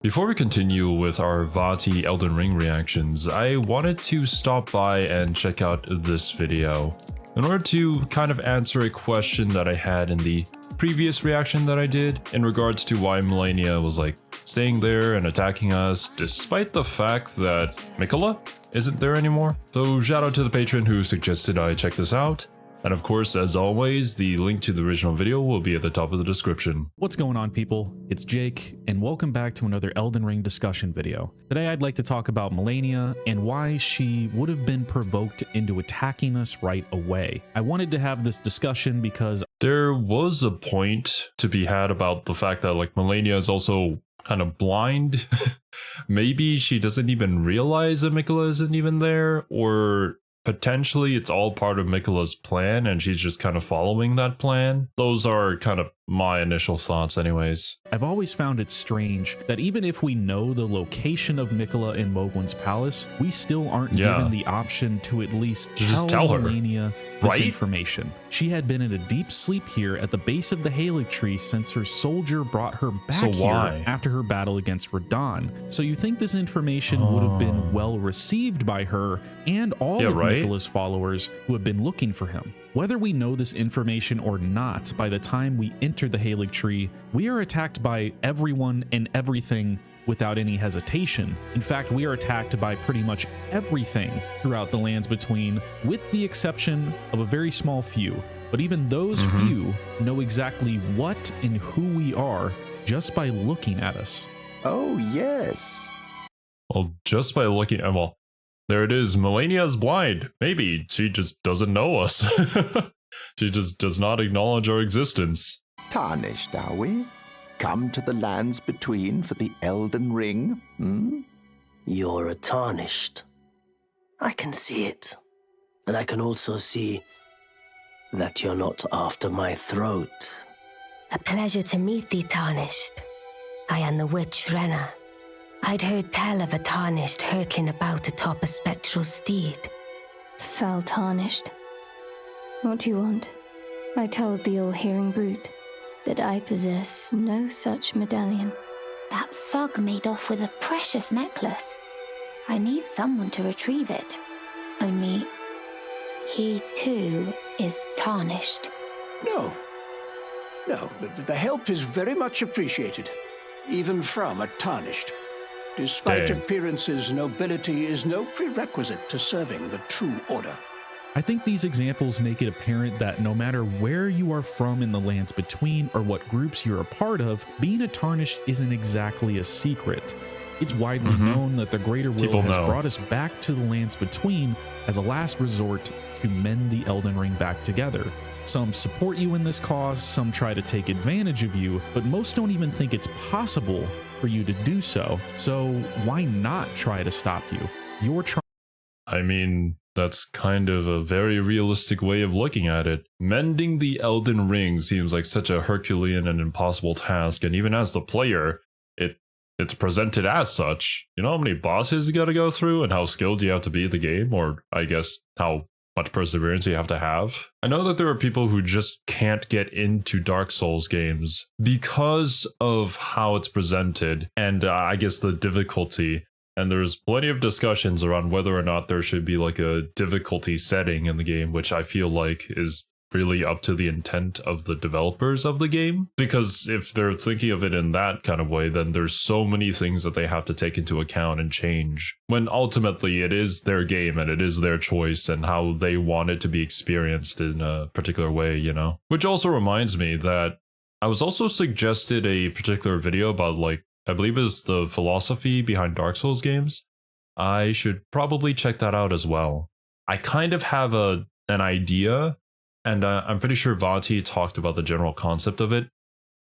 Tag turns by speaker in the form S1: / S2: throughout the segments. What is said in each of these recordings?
S1: Before we continue with our Vati Elden Ring reactions, I wanted to stop by and check out this video in order to kind of answer a question that I had in the previous reaction that I did in regards to why Malenia was like staying there and attacking us despite the fact that Mikola isn't there anymore. So shout out to the patron who suggested I check this out. And of course, as always, the link to the original video will be at the top of the description.
S2: What's going on, people? It's Jake, and welcome back to another Elden Ring discussion video. Today I'd like to talk about Malenia and why she would have been provoked into attacking us right away. I wanted to have this discussion because
S1: there was a point to be had about the fact that like Malenia is also kind of blind. Maybe she doesn't even realize that Mikola isn't even there, or potentially it's all part of Mikola's plan and she's just kind of following that plan. Those are kind of my initial thoughts anyways.
S2: I've always found it strange that even if we know the location of Mikola in Mogwin's palace, we still aren't given the option to at least tell Malenia this information. She had been in a deep sleep here at the base of the Halo tree since her soldier brought her back here after her battle against Radahn. So you think this information would have been well received by her and all of Mikola's followers who have been looking for him. Whether we know this information or not, by the time we enter the Halo tree, we are attacked by everyone and everything without any hesitation. In fact, we are attacked by pretty much everything throughout the lands between, with the exception of a very small few. But even those few know exactly what and who we are just by looking at us.
S3: Oh, yes.
S1: Well, just by looking at, well, there it is. Malenia's blind. Maybe she just doesn't know us. She just does not acknowledge our existence.
S3: Tarnished, are we? Come to the lands between for the Elden Ring, hmm?
S4: You're a tarnished. I can see it. And I can also see that you're not after my throat.
S5: A pleasure to meet thee, Tarnished. I am the witch Renna. I'd heard tell of a Tarnished hurtling about atop a spectral steed.
S6: Foul Tarnished. What do you want? I told the all-hearing brute that I possess no such medallion.
S7: That thug made off with a precious necklace. I need someone to retrieve it. Only, he too is tarnished.
S8: No, the help is very much appreciated, even from a tarnished. Despite appearances, nobility is no prerequisite to serving the true order.
S2: I think these examples make it apparent that no matter where you are from in the lands between or what groups you're a part of, being a tarnished isn't exactly a secret. It's widely known that the Greater Will has brought us back to the lands between as a last resort to mend the Elden Ring back together. Some support you in this cause, some try to take advantage of you, but most don't even think it's possible for you to do so. So why not try to stop you? You're trying.
S1: I mean, that's kind of a very realistic way of looking at it. Mending the Elden Ring seems like such a Herculean and impossible task, and even as the player, it's presented as such. You know how many bosses you gotta go through and how skilled you have to be at the game, or I guess how much perseverance you have to have. I know that there are people who just can't get into Dark Souls games because of how it's presented and I guess the difficulty. And there's plenty of discussions around whether or not there should be like a difficulty setting in the game, which I feel like is really up to the intent of the developers of the game. Because if they're thinking of it in that kind of way, then there's so many things that they have to take into account and change. When ultimately it is their game and it is their choice and how they want it to be experienced in a particular way, you know? Which also reminds me that I was also suggested a particular video about like, I believe is the philosophy behind Dark Souls games. I should probably check that out as well. I kind of have an idea, and I'm pretty sure Vati talked about the general concept of it.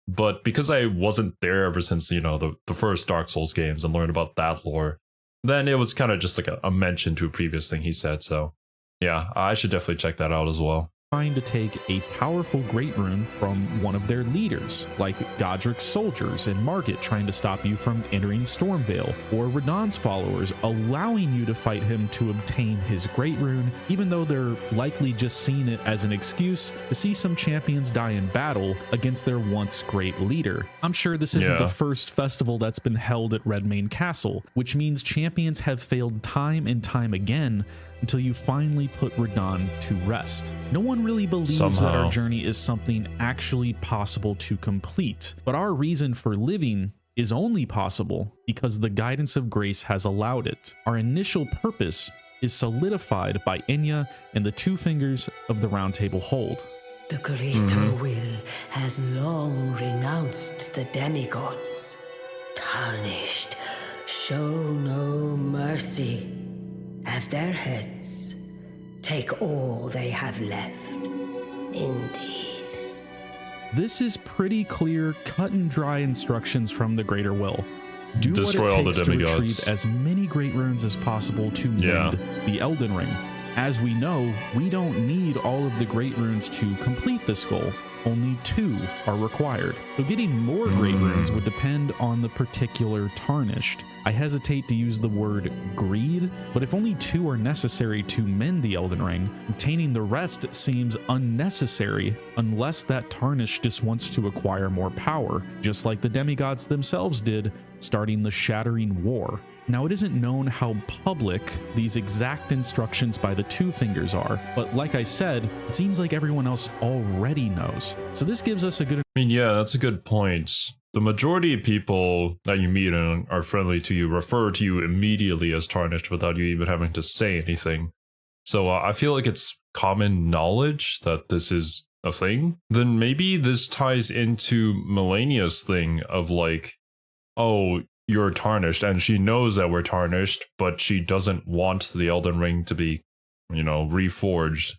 S1: But because I wasn't there ever since, you know, the first Dark Souls games and learned about that lore, then it was kind of just like a mention to a previous thing he said. So yeah, I should definitely check that out as well.
S2: trying to take a powerful great rune from one of their leaders, like Godric's soldiers and Margit trying to stop you from entering Stormvale, or Radahn's followers allowing you to fight him to obtain his great rune, even though they're likely just seeing it as an excuse to see some champions die in battle against their once great leader. I'm sure this isn't the first festival that's been held at Redmane Castle, which means champions have failed time and time again until you finally put Radahn to rest. No one really believes that our journey is something actually possible to complete, but our reason for living is only possible because the guidance of grace has allowed it. Our initial purpose is solidified by Enya and the two fingers of the Round Table hold.
S5: The Greater Will has long renounced the demigods. Tarnished, show no mercy. Have their heads, take all they have left. Indeed.
S2: This is pretty clear, cut and dry instructions from the Greater Will. Do
S1: Destroy
S2: what it
S1: all the
S2: takes to
S1: demigods.
S2: retrieve as many great runes as possible to mend the Elden Ring. As we know, we don't need all of the great runes to complete this goal. Only 2 are required. So getting more great runes would depend on the particular tarnished. I hesitate to use the word greed, but if only 2 are necessary to mend the Elden Ring, obtaining the rest seems unnecessary unless that tarnished just wants to acquire more power, just like the demigods themselves did, starting the Shattering War. Now, it isn't known how public these exact instructions by the Two Fingers are, but like I said, it seems like everyone else already knows. So this gives us a good...
S1: I mean, yeah, that's a good point. The majority of people that you meet and are friendly to you refer to you immediately as Tarnished without you even having to say anything. So I feel like it's common knowledge that this is a thing. Then maybe this ties into Malenia's thing of like, oh, you're tarnished, and she knows that we're tarnished, but she doesn't want the Elden Ring to be, you know, reforged,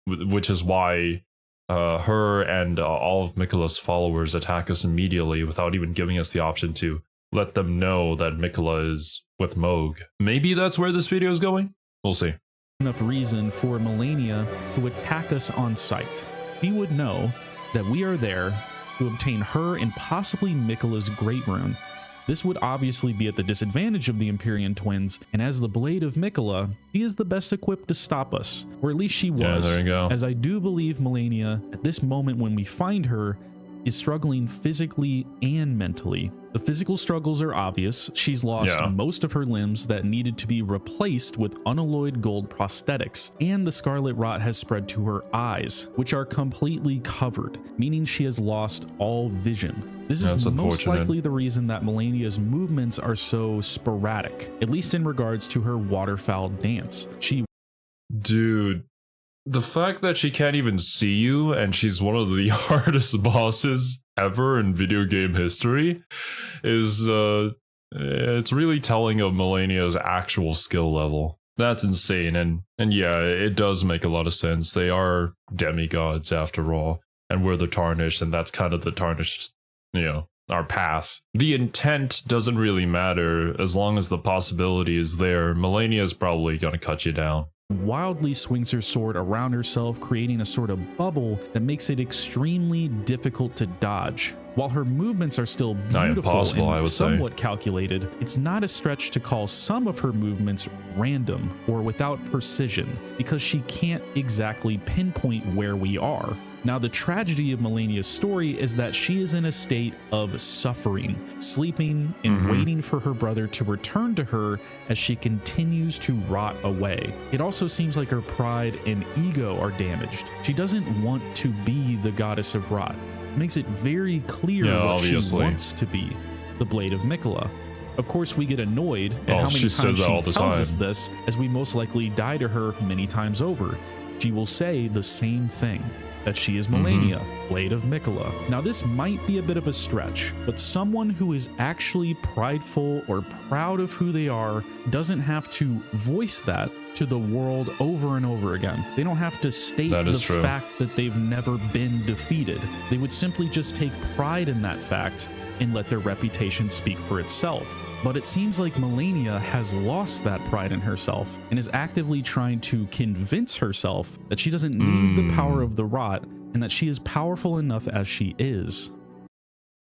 S1: which is why her and all of Miquella's followers attack us immediately without even giving us the option to let them know that Miquella is with Mohg. Maybe that's where this video is going? We'll see.
S2: Enough reason for Malenia to attack us on sight. He would know that we are there to obtain her and possibly Miquella's great rune. This would obviously be at the disadvantage of the Empyrean twins, and as the Blade of Miquella, she is the best equipped to stop us, or at least she was.
S1: Yeah, there you go.
S2: As I do believe Malenia, at this moment when we find her, is struggling physically and mentally. The physical struggles are obvious. She's lost most of her limbs that needed to be replaced with unalloyed gold prosthetics, and the scarlet rot has spread to her eyes, which are completely covered, meaning she has lost all vision. This is most likely the reason that Malenia's movements are so sporadic, at least in regards to her waterfowl dance.
S1: Dude, the fact that she can't even see you and she's one of the hardest bosses ever in video game history is, it's really telling of Malenia's actual skill level. That's insane, and yeah, it does make a lot of sense. They are demigods after all, and we're the Tarnished, and that's kind of the Tarnished, you know, our path. The intent doesn't really matter as long as the possibility is there. Malenia's probably gonna cut you down.
S2: Wildly swings her sword around herself, creating a sort of bubble that makes it extremely difficult to dodge. While her movements are still beautiful and somewhat calculated, it's not a stretch to call some of her movements random or without precision, because she can't exactly pinpoint where we are. Now, the tragedy of Malenia's story is that she is in a state of suffering, sleeping and waiting for her brother to return to her as she continues to rot away. It also seems like her pride and ego are damaged. She doesn't want to be the goddess of rot. It makes it very clear what she wants to be, the Blade of Miquella. Of course, we get annoyed at how many times she tells us this, as we most likely die to her many times over. She will say the same thing, that she is Malenia, Blade of Miquella. Now, this might be a bit of a stretch, but someone who is actually prideful or proud of who they are doesn't have to voice that to the world over and over again. They don't have to state the fact that they've never been defeated. They would simply just take pride in that fact and let their reputation speak for itself. But it seems like Malenia has lost that pride in herself and is actively trying to convince herself that she doesn't need the power of the rot and that she is powerful enough as she is.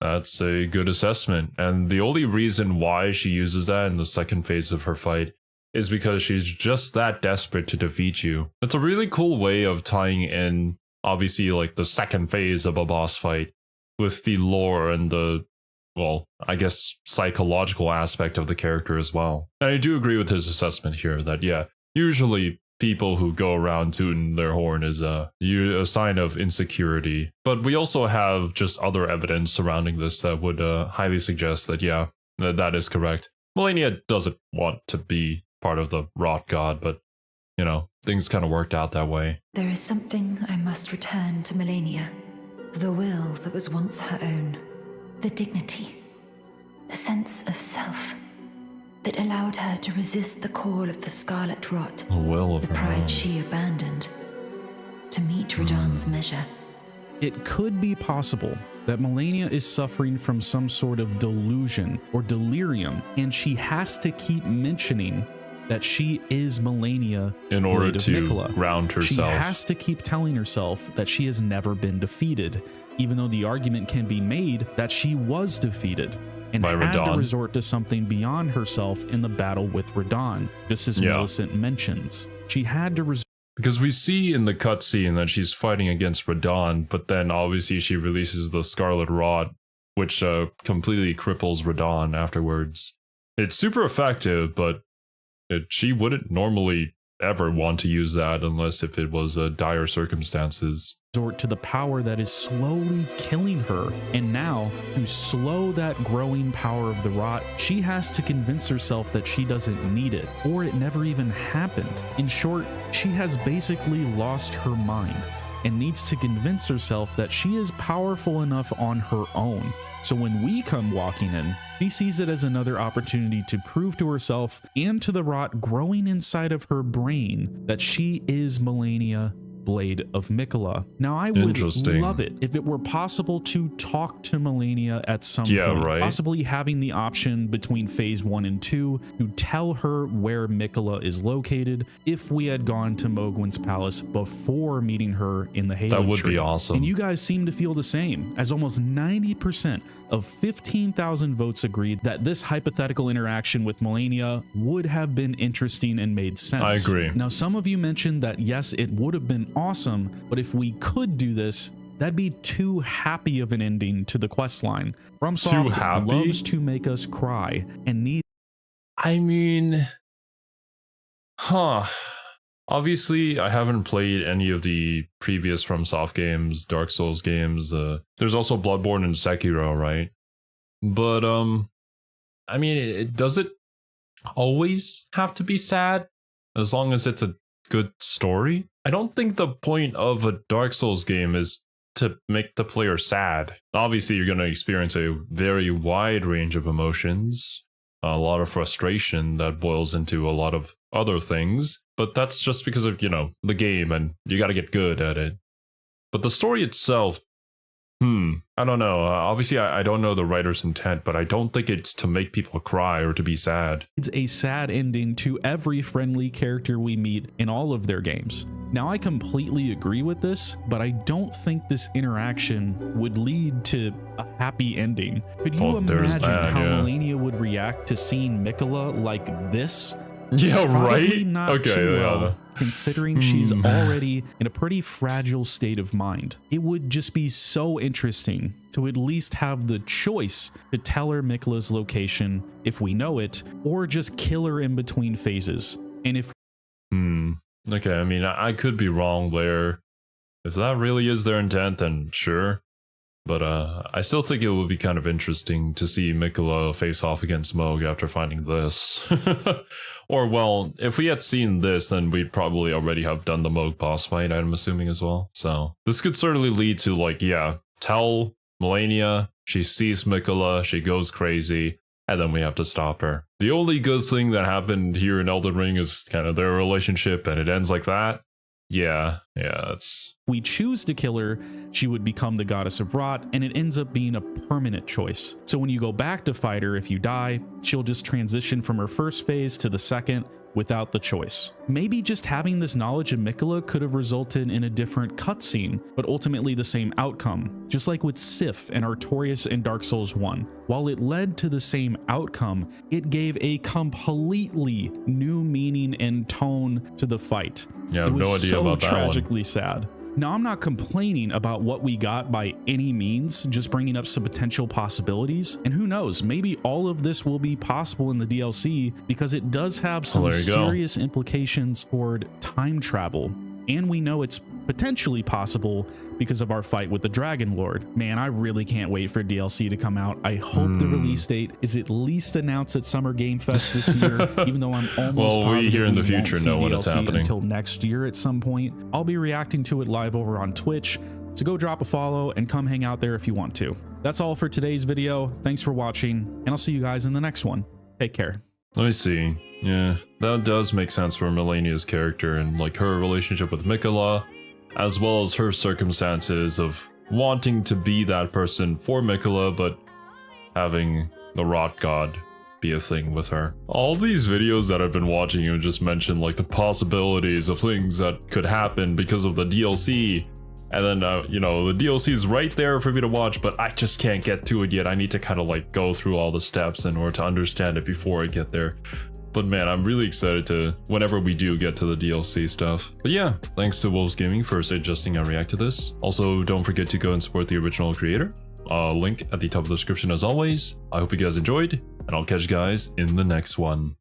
S1: That's a good assessment. And the only reason why she uses that in the second phase of her fight is because she's just that desperate to defeat you. It's a really cool way of tying in, obviously, like the second phase of a boss fight with the lore and the, well, I guess psychological aspect of the character as well. And I do agree with his assessment here that, yeah, usually people who go around tooting their horn is a sign of insecurity. But we also have just other evidence surrounding this that would highly suggest that, yeah, that is correct. Malenia doesn't want to be part of the rot god, but, you know, things kind of worked out that way.
S9: There is something I must return to Malenia. The will that was once her own. The dignity. The sense of self that allowed her to resist the call of the scarlet rot.
S1: The will of
S9: the
S1: her
S9: pride
S1: own.
S9: she abandoned to meet Radahn's measure.
S2: It could be possible that Malenia is suffering from some sort of delusion or delirium, and she has to keep mentioning that she is Malenia
S1: in order
S2: Blade of
S1: to
S2: Miquella.
S1: ground herself.
S2: She has to keep telling herself that she has never been defeated, even though the argument can be made that she was defeated and
S1: by
S2: had
S1: Radahn.
S2: to resort to something beyond herself in the battle with Radahn, just as Millicent mentions. She had to resort.
S1: Because we see in the cutscene that she's fighting against Radahn, but then obviously she releases the Scarlet Rod, which completely cripples Radahn afterwards. It's super effective, but she wouldn't normally ever want to use that unless if it was dire circumstances.
S2: Resort to the power that is slowly killing her, and now to slow that growing power of the rot, she has to convince herself that she doesn't need it, or it never even happened. In short, she has basically lost her mind and needs to convince herself that she is powerful enough on her own. So when we come walking in, she sees it as another opportunity to prove to herself and to the rot growing inside of her brain that she is Malenia, Blade of Miquella. Now, I would love it if it were possible to talk to Malenia at some point, possibly having the option between phase 1 and 2 to tell her where Miquella is located if we had gone to Mogwin's palace before meeting her in the Halo
S1: That would
S2: tree.
S1: be awesome.
S2: And you guys seem to feel the same, as almost 90% of 15,000 votes agreed that this hypothetical interaction with Malenia would have been interesting and made sense.
S1: I agree.
S2: Now, some of you mentioned that yes, it would have been awesome, but if we could do this, that'd be too happy of an ending to the questline. FromSoft loves to make us cry and need.
S1: I mean, obviously, I haven't played any of the previous FromSoft games, Dark Souls games. There's also Bloodborne and Sekiro, right? But I mean, does it always have to be sad as long as it's a good story? I don't think the point of a Dark Souls game is to make the player sad. Obviously, you're going to experience a very wide range of emotions, a lot of frustration that boils into a lot of other things, but that's just because of, you know, the game and you got to get good at it. But the story itself, I don't know. Obviously, I don't know the writer's intent, but I don't think it's to make people cry or to be sad.
S2: It's a sad ending to every friendly character we meet in all of their games. Now, I completely agree with this, but I don't think this interaction would lead to a happy ending. Could you imagine how Malenia would react to seeing Miquella like this?
S1: Yeah,
S2: Probably
S1: right?
S2: Not too well, considering she's already in a pretty fragile state of mind. It would just be so interesting to at least have the choice to tell her Miquella's location if we know it, or just kill her in between phases. And if
S1: okay, I mean, I could be wrong there. If that really is their intent, then sure. But I still think it would be kind of interesting to see Miquella face off against Mohg after finding this. Or, well, if we had seen this, then we'd probably already have done the Mohg boss fight, I'm assuming as well. So this could certainly lead to, like, yeah, tell Malenia, she sees Miquella, she goes crazy, and then we have to stop her. The only good thing that happened here in Elden Ring is kind of their relationship, and it ends like that. Yeah, Yeah, that's...
S2: We choose to kill her, she would become the goddess of rot, and it ends up being a permanent choice. So when you go back to fight her, if you die, she'll just transition from her first phase to the second without the choice. Maybe just having this knowledge of Miquella could have resulted in a different cutscene, but ultimately the same outcome, just like with Sif and Artorias in Dark Souls 1. While it led to the same outcome, it gave a completely new meaning and tone to the fight.
S1: Yeah, I have no idea about that one.
S2: Tragically sad. Now, I'm not complaining about what we got by any means, just bringing up some potential possibilities. And who knows, maybe all of this will be possible in the DLC because it does have some serious implications toward time travel. And we know it's potentially possible because of our fight with the Dragon Lord. Man, I really can't wait for DLC to come out. I hope the release date is at least announced at Summer Game Fest this year, even though I'm almost positive
S1: we here in the future know when it's happening
S2: until next year at some point. I'll be reacting to it live over on Twitch, so go drop a follow and come hang out there if you want to. That's all for today's video. Thanks for watching, and I'll see you guys in the next one. Take care.
S1: Let me see. Yeah, that does make sense for Malenia's character and like her relationship with Miquella, as well as her circumstances of wanting to be that person for Miquella, but having the rot god be a thing with her. All these videos that I've been watching, you just mentioned like the possibilities of things that could happen because of the DLC. And then, you know, the DLC is right there for me to watch, but I just can't get to it yet. I need to kind of like go through all the steps in order to understand it before I get there. But man, I'm really excited to whenever we do get to the DLC stuff. But yeah, thanks to Wolves Gaming for suggesting I react to this. Also, don't forget to go and support the original creator. Link at the top of the description as always. I hope you guys enjoyed, and I'll catch you guys in the next one.